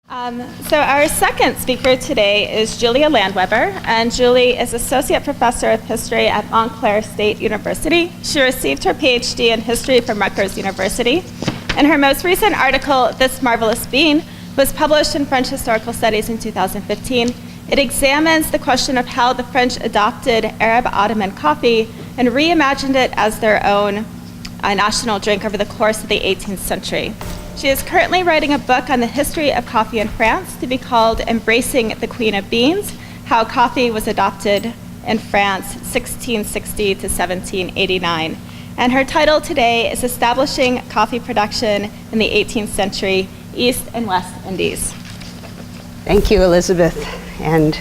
So our second speaker today is Julia Landweber, and Julie is Associate Professor of History at Montclair State University. She received her PhD in History from Rutgers University, and her most recent article, This Marvelous Bean, was published in French Historical Studies in 2015. It examines the question of how the French adopted Arab Ottoman coffee and reimagined it as their own national drink over the course of the 18th century. She is currently writing a book on the history of coffee in France to be called Embracing the Queen of Beans, How Coffee Was Adopted in France 1660 to 1789. And her title today is Establishing Coffee Production in the 18th Century, East and West Indies. Thank you, Elizabeth. And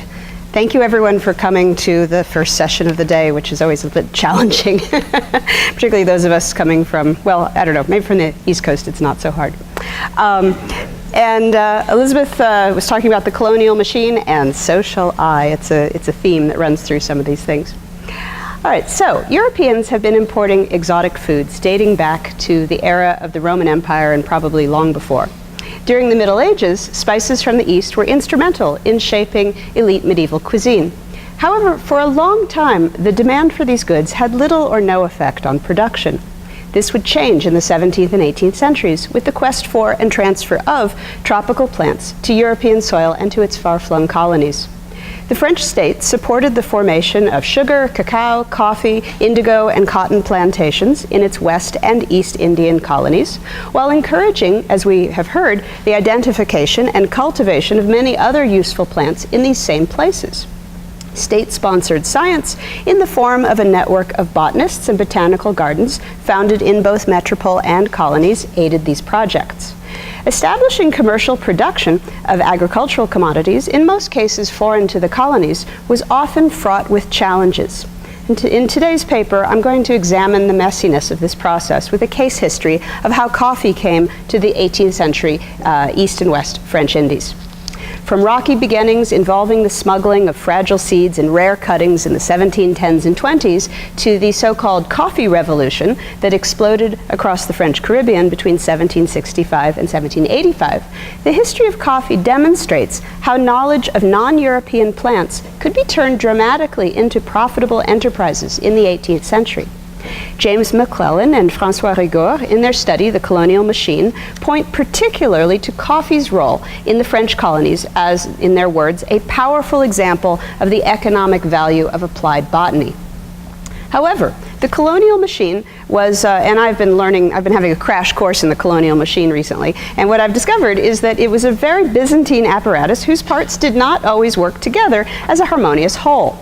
thank you, everyone, for coming to the first session of the day, which is always a bit challenging, particularly those of us coming from, well, I don't know, maybe from the East Coast, it's not so hard. Elizabeth was talking about the colonial machine, and so shall I. It's a theme that runs through some of these things. All right, so Europeans have been importing exotic foods dating back to the era of the Roman Empire and probably long before. During the Middle Ages, spices from the East were instrumental in shaping elite medieval cuisine. However, for a long time, the demand for these goods had little or no effect on production. This would change in the 17th and 18th centuries with the quest for and transfer of tropical plants to European soil and to its far-flung colonies. The French state supported the formation of sugar, cacao, coffee, indigo, and cotton plantations in its West and East Indian colonies, while encouraging, as we have heard, the identification and cultivation of many other useful plants in these same places. State-sponsored science in the form of a network of botanists and botanical gardens founded in both metropole and colonies aided these projects. Establishing commercial production of agricultural commodities, in most cases foreign to the colonies, was often fraught with challenges. In today's paper, I'm going to examine the messiness of this process with a case history of how coffee came to the 18th century East and West French Indies. From rocky beginnings involving the smuggling of fragile seeds and rare cuttings in the 1710s and 20s to the so-called coffee revolution that exploded across the French Caribbean between 1765 and 1785, the history of coffee demonstrates how knowledge of non-European plants could be turned dramatically into profitable enterprises in the 18th century. James McClellan and François Rigaud, in their study, The Colonial Machine, point particularly to coffee's role in the French colonies as, in their words, a powerful example of the economic value of applied botany. However, the colonial machine was, and I've been having a crash course in the colonial machine recently, and what I've discovered is that it was a very Byzantine apparatus whose parts did not always work together as a harmonious whole.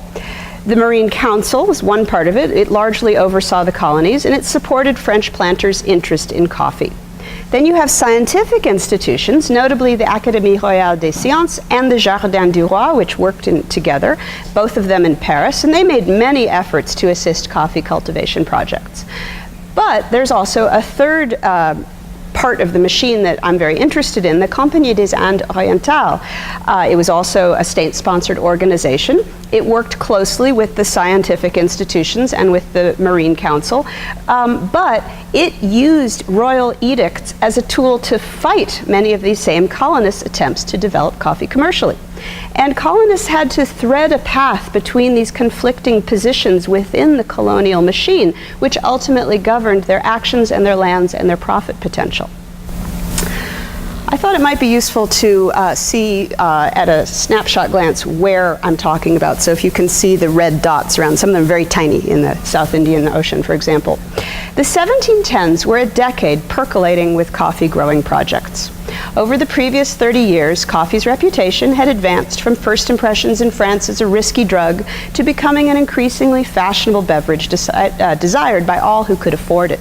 The Marine Council was one part of it. It largely oversaw the colonies, and it supported French planters' interest in coffee. Then you have scientific institutions, notably the Académie Royale des Sciences and the Jardin du Roi, which worked together, both of them in Paris, and they made many efforts to assist coffee cultivation projects. But there's also a third part of the machine that I'm very interested in, the Compagnie des Indes Orientales. It was also a state-sponsored organization. It worked closely with the scientific institutions and with the Marine Council, but it used royal edicts as a tool to fight many of these same colonists' attempts to develop coffee commercially. And colonists had to thread a path between these conflicting positions within the colonial machine, which ultimately governed their actions and their lands and their profit potential. I thought it might be useful to see at a snapshot glance where I'm talking about. So if you can see the red dots around, some of them very tiny in the South Indian Ocean, for example. The 1710s were a decade percolating with coffee growing projects. Over the previous 30 years, coffee's reputation had advanced from first impressions in France as a risky drug to becoming an increasingly fashionable beverage desired by all who could afford it.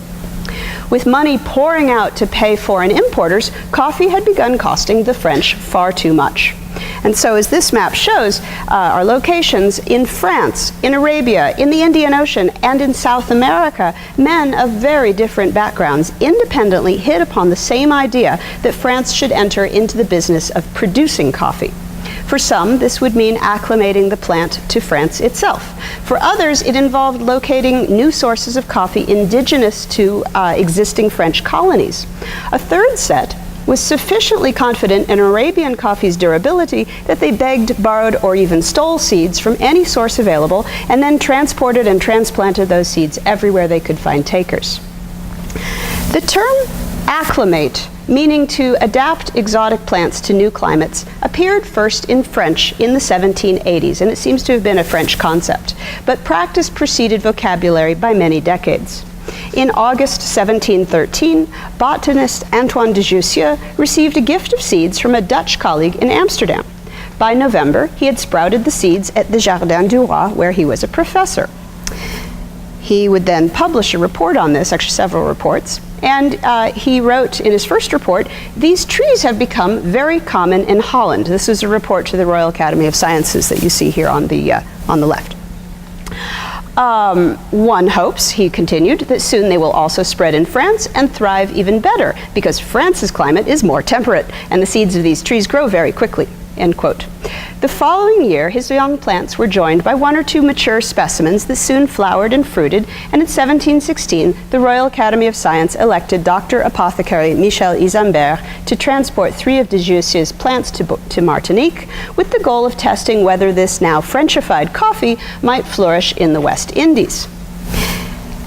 With money pouring out to pay foreign importers, coffee had begun costing the French far too much. And so, as this map shows, our locations in France, in Arabia, in the Indian Ocean, and in South America, men of very different backgrounds independently hit upon the same idea that France should enter into the business of producing coffee. For some, this would mean acclimating the plant to France itself. For others, it involved locating new sources of coffee indigenous to existing French colonies. A third set was sufficiently confident in Arabian coffee's durability that they begged, borrowed, or even stole seeds from any source available, and then transported and transplanted those seeds everywhere they could find takers. The term acclimate, meaning to adapt exotic plants to new climates, appeared first in French in the 1780s, and it seems to have been a French concept, but practice preceded vocabulary by many decades. In August 1713, botanist Antoine de Jussieu received a gift of seeds from a Dutch colleague in Amsterdam. By November, he had sprouted the seeds at the Jardin du Roi, where he was a professor. He would then publish a report on this, actually several reports, and he wrote in his first report, "These trees have become very common in Holland." This is a report to the Royal Academy of Sciences that you see here on the left. One hopes, he continued, that soon they will also spread in France and thrive even better, because France's climate is more temperate, and the seeds of these trees grow very quickly. End quote. The following year, his young plants were joined by one or two mature specimens that soon flowered and fruited, and in 1716, the Royal Academy of Science elected Dr. Apothecary Michel Isambert to transport 3 of de Jussieu's plants to Martinique, with the goal of testing whether this now Frenchified coffee might flourish in the West Indies.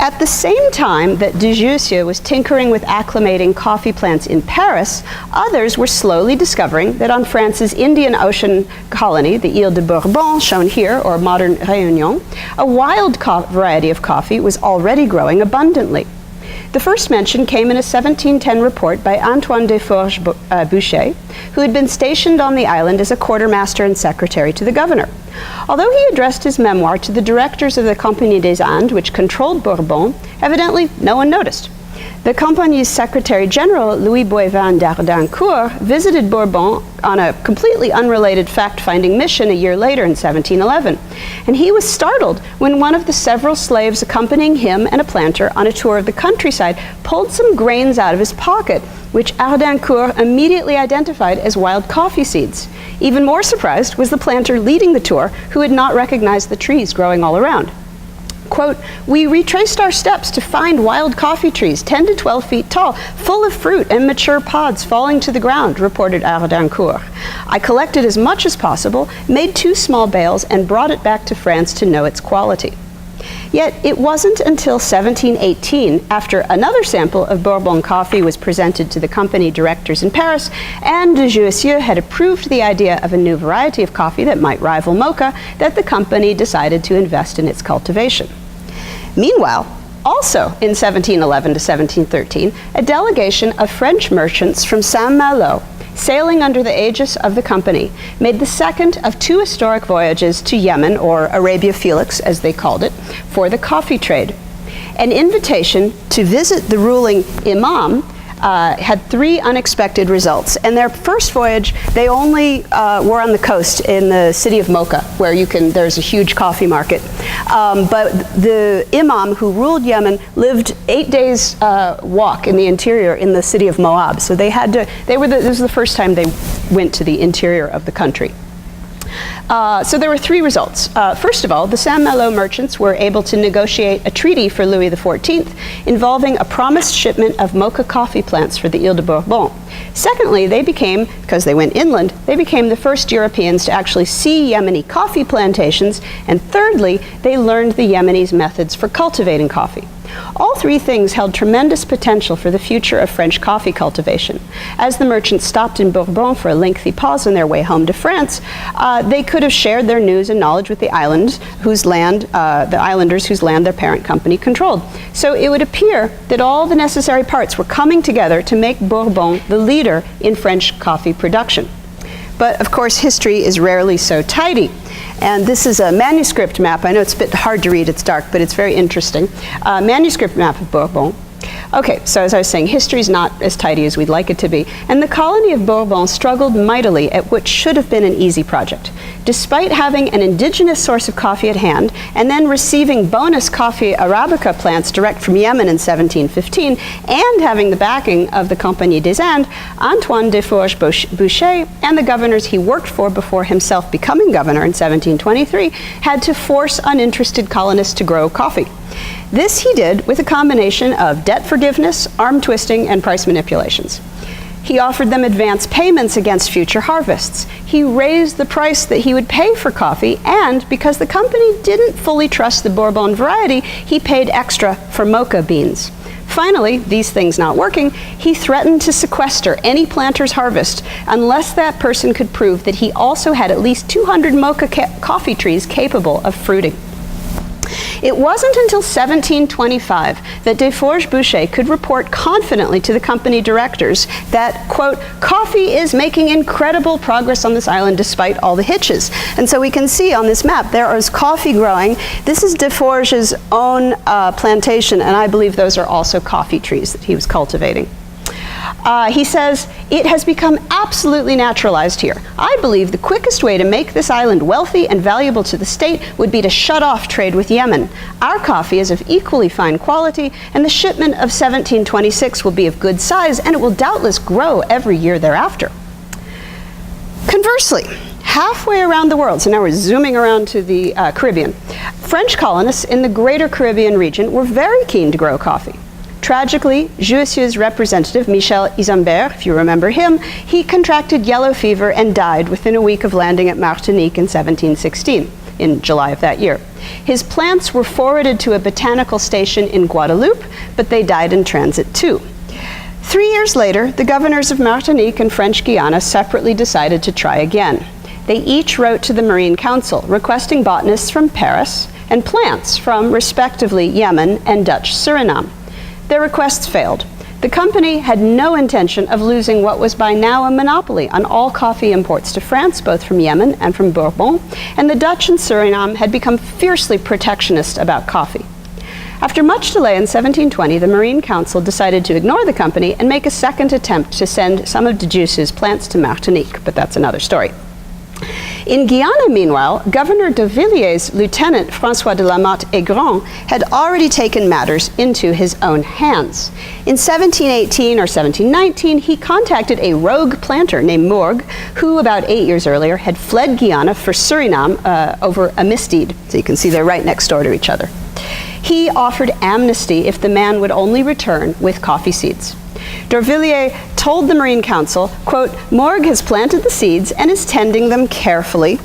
At the same time that de Jussieu was tinkering with acclimating coffee plants in Paris, others were slowly discovering that on France's Indian Ocean colony, the Ile de Bourbon, shown here, or modern Réunion, a wild variety of coffee was already growing abundantly. The first mention came in a 1710 report by Antoine Desforges Boucher, who had been stationed on the island as a quartermaster and secretary to the governor. Although he addressed his memoir to the directors of the Compagnie des Indes, which controlled Bourbon, evidently no one noticed. The Compagnie's Secretary General, Louis Boivin d'Ardancourt, visited Bourbon on a completely unrelated fact-finding mission a year later in 1711, and he was startled when one of the several slaves accompanying him and a planter on a tour of the countryside pulled some grains out of his pocket, which Ardancourt immediately identified as wild coffee seeds. Even more surprised was the planter leading the tour, who had not recognized the trees growing all around. Quote, "We retraced our steps to find wild coffee trees 10 to 12 feet tall, full of fruit and mature pods falling to the ground," reported Ardancourt. "I collected as much as possible, made 2 small bales, and brought it back to France to know its quality." Yet it wasn't until 1718, after another sample of Bourbon coffee was presented to the company directors in Paris, and de Jussieu had approved the idea of a new variety of coffee that might rival mocha, that the company decided to invest in its cultivation. Meanwhile, also in 1711 to 1713, a delegation of French merchants from Saint-Malo, sailing under the aegis of the company, made the second of 2 historic voyages to Yemen, or Arabia Felix as they called it, for the coffee trade. An invitation to visit the ruling imam had 3 unexpected results. And their first voyage, they only were on the coast in the city of Mocha, where there's a huge coffee market. But the imam who ruled Yemen lived 8 days walk in the interior in the city of Moab. So this was the first time they went to the interior of the country. So there were 3 results. First of all, the Saint-Malo merchants were able to negotiate a treaty for Louis XIV involving a promised shipment of mocha coffee plants for the Ile de Bourbon. Secondly, because they went inland, they became the first Europeans to actually see Yemeni coffee plantations. And thirdly, they learned the Yemenis' methods for cultivating coffee. All 3 things held tremendous potential for the future of French coffee cultivation. As the merchants stopped in Bourbon for a lengthy pause on their way home to France, they could have shared their news and knowledge with the islanders whose land their parent company controlled. So it would appear that all the necessary parts were coming together to make Bourbon the leader in French coffee production. But of course, history is rarely so tidy. And this is a manuscript map. I know it's a bit hard to read, it's dark, but it's very interesting. Manuscript map of Bourbon. Okay, so as I was saying, history is not as tidy as we'd like it to be. And the colony of Bourbon struggled mightily at what should have been an easy project. Despite having an indigenous source of coffee at hand, and then receiving bonus coffee Arabica plants direct from Yemen in 1715, and having the backing of the Compagnie des Indes, Antoine Desforges Boucher and the governors he worked for before himself becoming governor in 1723 had to force uninterested colonists to grow coffee. This he did with a combination of debt forgiveness, arm twisting, and price manipulations. He offered them advance payments against future harvests. He raised the price that he would pay for coffee, and because the company didn't fully trust the Bourbon variety, he paid extra for mocha beans. Finally, these things not working, he threatened to sequester any planter's harvest unless that person could prove that he also had at least 200 mocha coffee trees capable of fruiting. It wasn't until 1725 that Desforges-Boucher could report confidently to the company directors that, quote, coffee is making incredible progress on this island despite all the hitches. And so we can see on this map there is coffee growing. This is Desforges' own plantation, and I believe those are also coffee trees that he was cultivating. He says, it has become absolutely naturalized here. I believe the quickest way to make this island wealthy and valuable to the state would be to shut off trade with Yemen. Our coffee is of equally fine quality, and the shipment of 1726 will be of good size, and it will doubtless grow every year thereafter. Conversely, halfway around the world, so now we're zooming around to the Caribbean, French colonists in the greater Caribbean region were very keen to grow coffee. Tragically, Jussieu's representative, Michel Isambert, if you remember him, he contracted yellow fever and died within a week of landing at Martinique in 1716, in July of that year. His plants were forwarded to a botanical station in Guadeloupe, but they died in transit too. 3 years later, the governors of Martinique and French Guiana separately decided to try again. They each wrote to the Marine Council, requesting botanists from Paris and plants from, respectively, Yemen and Dutch Suriname. Their requests failed. The company had no intention of losing what was by now a monopoly on all coffee imports to France, both from Yemen and from Bourbon, and the Dutch and Suriname had become fiercely protectionist about coffee. After much delay in 1720, the Marine Council decided to ignore the company and make a second attempt to send some of de Jussieu's plants to Martinique, but that's another story. In Guyana, meanwhile, Governor de Villiers' lieutenant, François de la Motte-Aigrand, had already taken matters into his own hands. In 1718 or 1719, he contacted a rogue planter named Morgue, who about 8 years earlier had fled Guyana for Suriname over a misdeed. So you can see they're right next door to each other. He offered amnesty if the man would only return with coffee seeds. D'Orvilliers told the Marine Council, quote, Morgue has planted the seeds and is tending them carefully.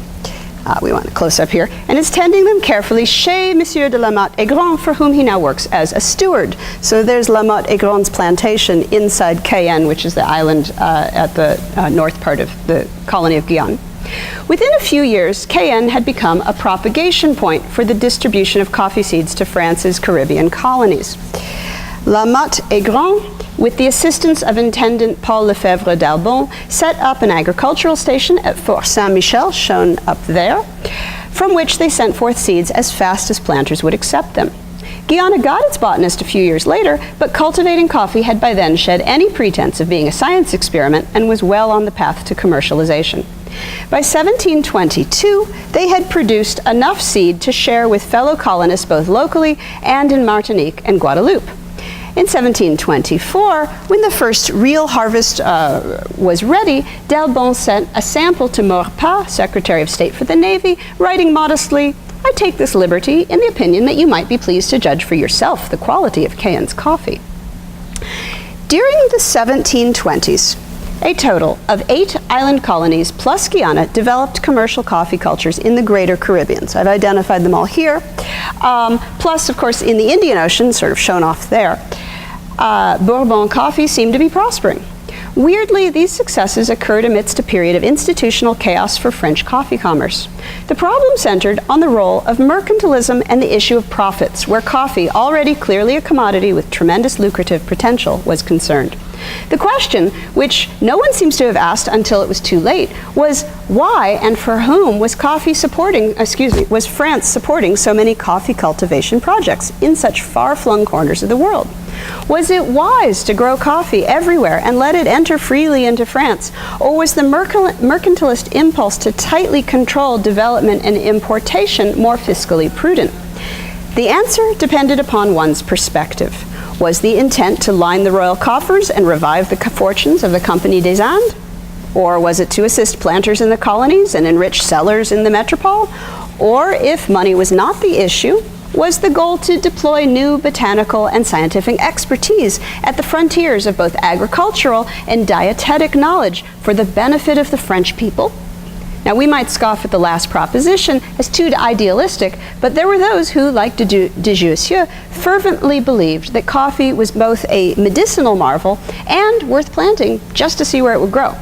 We want a close-up here. And is tending them carefully chez Monsieur de la Motte-Aigrand, for whom he now works as a steward. So there's la Motte-Aigrand's plantation inside Cayenne, which is the island at the north part of the colony of Guyane. Within a few years, Cayenne had become a propagation point for the distribution of coffee seeds to France's Caribbean colonies. La Motte-Aigrand, with the assistance of Intendant Paul Lefebvre d'Albon, set up an agricultural station at Fort Saint-Michel, shown up there, from which they sent forth seeds as fast as planters would accept them. Guyana got its botanist a few years later, but cultivating coffee had by then shed any pretense of being a science experiment and was well on the path to commercialization. By 1722, they had produced enough seed to share with fellow colonists both locally and in Martinique and Guadeloupe. In 1724, when the first real harvest was ready, d'Albon sent a sample to Maurepas, Secretary of State for the Navy, writing modestly, I take this liberty in the opinion that you might be pleased to judge for yourself the quality of Cayenne's coffee. During the 1720s, a total of 8 island colonies plus Guyana developed commercial coffee cultures in the greater Caribbean. So I've identified them all here. Plus, of course, in the Indian Ocean, sort of shown off there, Bourbon coffee seemed to be prospering. Weirdly, these successes occurred amidst a period of institutional chaos for French coffee commerce. The problem centered on the role of mercantilism and the issue of profits, where coffee, already clearly a commodity with tremendous lucrative potential, was concerned. The question, which no one seems to have asked until it was too late, was why and for whom was was France supporting so many coffee cultivation projects in such far-flung corners of the world? Was it wise to grow coffee everywhere and let it enter freely into France? Or was the mercantilist impulse to tightly control development and importation more fiscally prudent? The answer depended upon one's perspective. Was the intent to line the royal coffers and revive the fortunes of the Compagnie des Indes? Or was it to assist planters in the colonies and enrich sellers in the metropole? Or, if money was not the issue, was the goal to deploy new botanical and scientific expertise at the frontiers of both agricultural and dietetic knowledge for the benefit of the French people. Now, we might scoff at the last proposition as too idealistic, but there were those who, like de Jussieu, fervently believed that coffee was both a medicinal marvel and worth planting just to see where it would grow.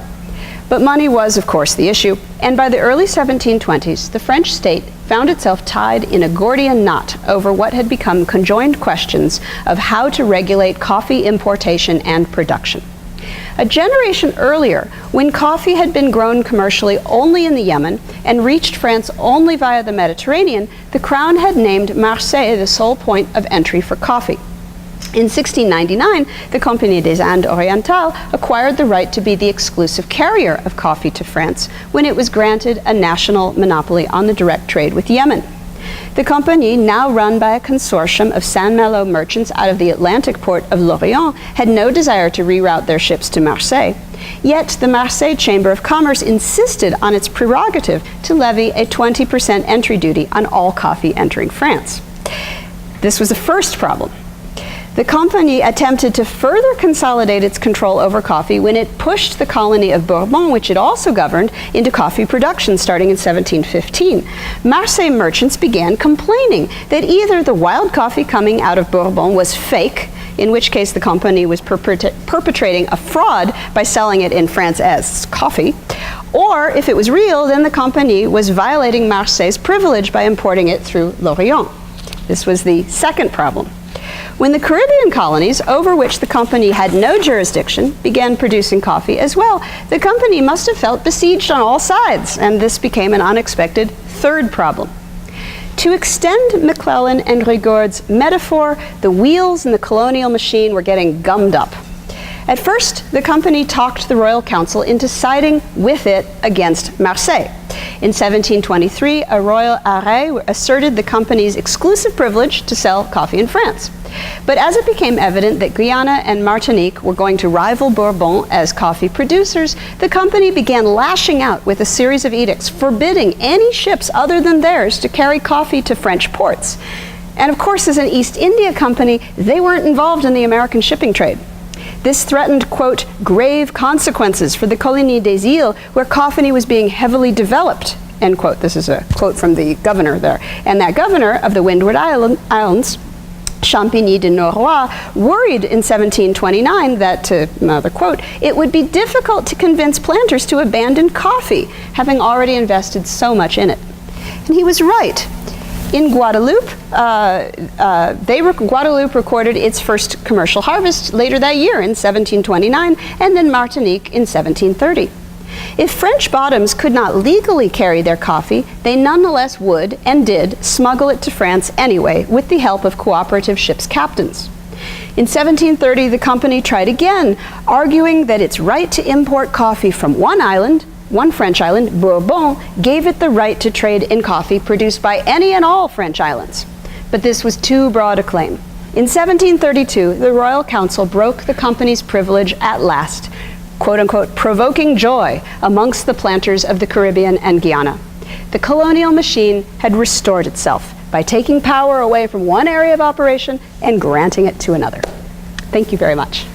But money was, of course, the issue, and by the early 1720s, the French state found itself tied in a Gordian knot over what had become conjoined questions of how to regulate coffee importation and production. A generation earlier, when coffee had been grown commercially only in the Yemen and reached France only via the Mediterranean, the Crown had named Marseille the sole point of entry for coffee. In 1699, the Compagnie des Indes Orientales acquired the right to be the exclusive carrier of coffee to France when it was granted a national monopoly on the direct trade with Yemen. The company, now run by a consortium of Saint-Malo merchants out of the Atlantic port of Lorient, had no desire to reroute their ships to Marseille. Yet the Marseille Chamber of Commerce insisted on its prerogative to levy a 20% entry duty on all coffee entering France. This was the first problem. The company attempted to further consolidate its control over coffee when it pushed the colony of Bourbon, which it also governed, into coffee production starting in 1715. Marseille merchants began complaining that either the wild coffee coming out of Bourbon was fake, in which case the company was perpetrating a fraud by selling it in France as coffee, or if it was real, then the company was violating Marseille's privilege by importing it through Lorient. This was the second problem. When the Caribbean colonies, over which the company had no jurisdiction, began producing coffee as well, the company must have felt besieged on all sides, and this became an unexpected third problem. To extend McClellan and Rigaud's metaphor, the wheels in the colonial machine were getting gummed up. At first, the company talked the Royal Council into siding with it against Marseille. In 1723, a royal arrêt asserted the company's exclusive privilege to sell coffee in France. But as it became evident that Guyana and Martinique were going to rival Bourbon as coffee producers, the company began lashing out with a series of edicts forbidding any ships other than theirs to carry coffee to French ports. And of course, as an East India company, they weren't involved in the American shipping trade. This threatened, quote, grave consequences for the Colonie des Îles, where coffee was being heavily developed, end quote. This is a quote from the governor there. And that governor of the Windward Islands, Champigny de Norrois, worried in 1729 that, another quote, it would be difficult to convince planters to abandon coffee, having already invested so much in it. And he was right. In Guadeloupe, Guadeloupe recorded its first commercial harvest later that year in 1729, and then Martinique in 1730. If French bottoms could not legally carry their coffee, they nonetheless would, and did, smuggle it to France anyway, with the help of cooperative ships' captains. In 1730, the company tried again, arguing that its right to import coffee from one French island, Bourbon, gave it the right to trade in coffee produced by any and all French islands. But this was too broad a claim. In 1732, the Royal Council broke the company's privilege at last, quote-unquote, provoking joy amongst the planters of the Caribbean and Guyana. The colonial machine had restored itself by taking power away from one area of operation and granting it to another. Thank you very much.